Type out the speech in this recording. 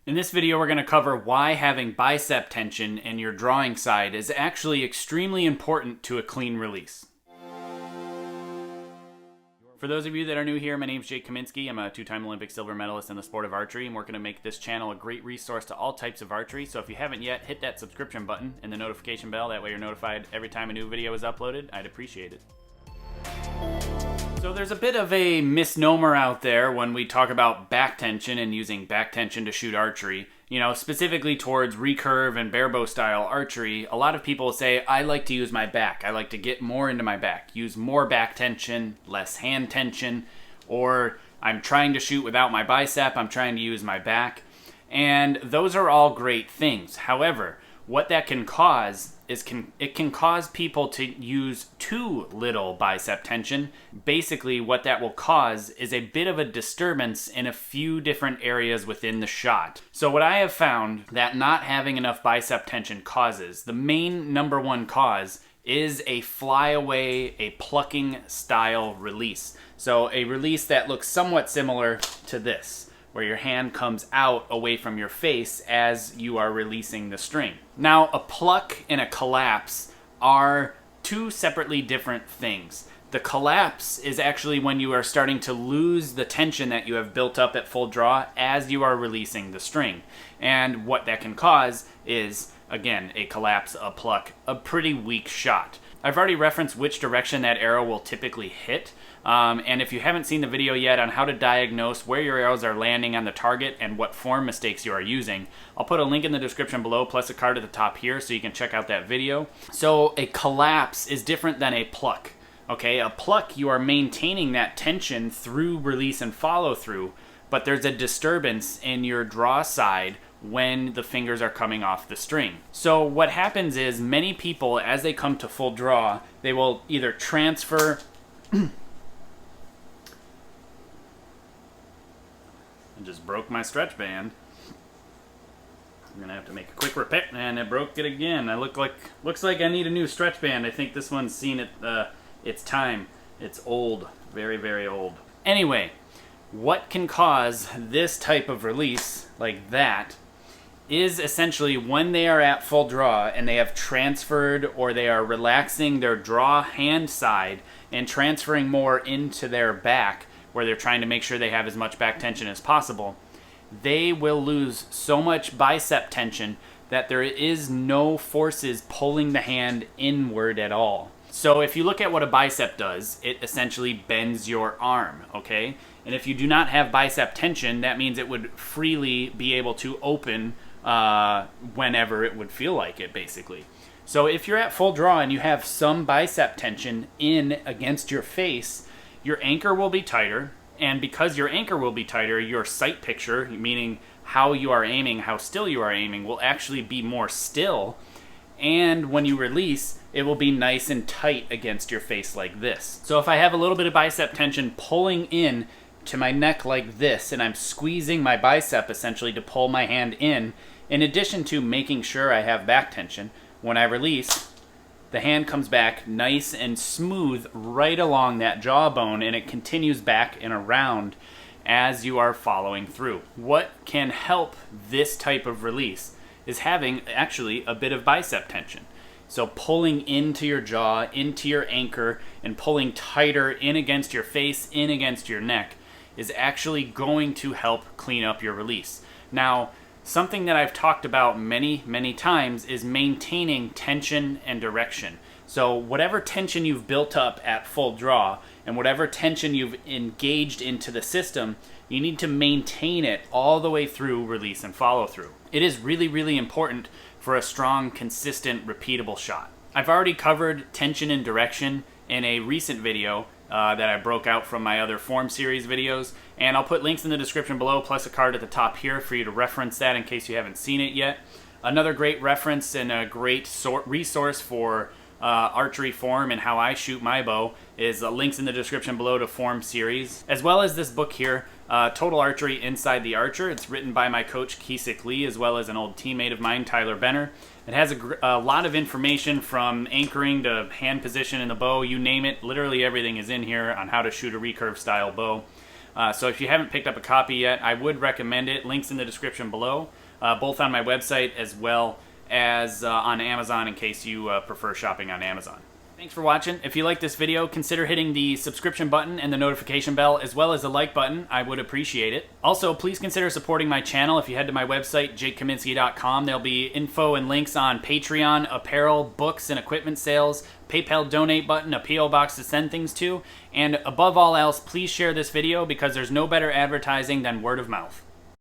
In this video, we're going to cover why having bicep tension in your drawing side is actually extremely important to a clean release. For those of you that are new here, my name is Jake Kaminsky. I'm a two-time Olympic silver medalist in the sport of archery, and we're going to make this channel a great resource to all types of archery. So if you haven't yet, hit that subscription button and the notification bell. That way you're notified every time a new video is uploaded. I'd appreciate it. So there's a bit of a misnomer out there when we talk about back tension and using back tension to shoot archery. You know, specifically towards recurve and barebow style archery, a lot of people say, I like to use my back. I like to get more into my back. Use more back tension, less hand tension, or I'm trying to shoot without my bicep, I'm trying to use my back. And those are all great things. However, what that can cause is it can cause people to use too little bicep tension. Basically, what that will cause is a bit of a disturbance in a few different areas within the shot. So what I have found that not having enough bicep tension causes, the main number one cause is a flyaway, a plucking style release. So a release that looks somewhat similar to this, where your hand comes out away from your face as you are releasing the string. Now, a pluck and a collapse are two separately different things. The collapse is actually when you are starting to lose the tension that you have built up at full draw as you are releasing the string. And what that can cause is, again, a collapse, a pluck, a pretty weak shot. I've already referenced which direction that arrow will typically hit. And if you haven't seen the video yet on how to diagnose where your arrows are landing on the target and what form mistakes you are using, I'll put a link in the description below plus a card at the top here so you can check out that video. So a collapse is different than a pluck. Okay, a pluck, you are maintaining that tension through release and follow through, but there's a disturbance in your draw side when the fingers are coming off the string. So what happens is many people, as they come to full draw, they will either transfer I just broke my stretch band. I'm gonna have to make a quick repair, and I broke it again. Looks like I need a new stretch band. I think this one's seen its time. It's old, very, very old. Anyway, what can cause this type of release like that is essentially when they are at full draw and they have transferred or they are relaxing their draw hand side and transferring more into their back, where they're trying to make sure they have as much back tension as possible, they will lose so much bicep tension that there is no forces pulling the hand inward at all. So if you look at what a bicep does, it essentially bends your arm, okay? And if you do not have bicep tension, that means it would freely be able to open whenever it would feel like it, basically. So if you're at full draw and you have some bicep tension in against your face, your anchor will be tighter, and because your anchor will be tighter, your sight picture, meaning how you are aiming, how still you are aiming, will actually be more still, and when you release, it will be nice and tight against your face like this. So if I have a little bit of bicep tension pulling in to my neck like this, and I'm squeezing my bicep essentially to pull my hand in addition to making sure I have back tension, when I release, the hand comes back nice and smooth right along that jawbone, and it continues back and around as you are following through. What can help this type of release is having actually a bit of bicep tension. So pulling into your jaw, into your anchor, and pulling tighter in against your face, in against your neck, is actually going to help clean up your release. Now, something that I've talked about many, many times is maintaining tension and direction. So whatever tension you've built up at full draw and whatever tension you've engaged into the system, you need to maintain it all the way through release and follow through. It is really, really important for a strong, consistent, repeatable shot. I've already covered tension and direction in a recent video that I broke out from my other form series videos, and I'll put links in the description below plus a card at the top here for you to reference that in case you haven't seen it yet. Another great reference and a great resource for archery form and how I shoot my bow is links in the description below to form series, as well as this book here, Total Archery Inside the Archer. It's written by my coach Keesick Lee as well as an old teammate of mine, Tyler Benner. It has a lot of information from anchoring to hand position in the bow, you name it. Literally everything is in here on how to shoot a recurve style bow. So if you haven't picked up a copy yet, I would recommend it. Links in the description below, both on my website as well as on Amazon in case you prefer shopping on Amazon. Thanks for watching. If you like this video, consider hitting the subscription button and the notification bell, as well as the like button. I would appreciate it. Also, please consider supporting my channel. If you head to my website, jakekaminsky.com, there'll be info and links on Patreon, apparel, books, and equipment sales, PayPal donate button, a P.O. box to send things to, and above all else, please share this video because there's no better advertising than word of mouth.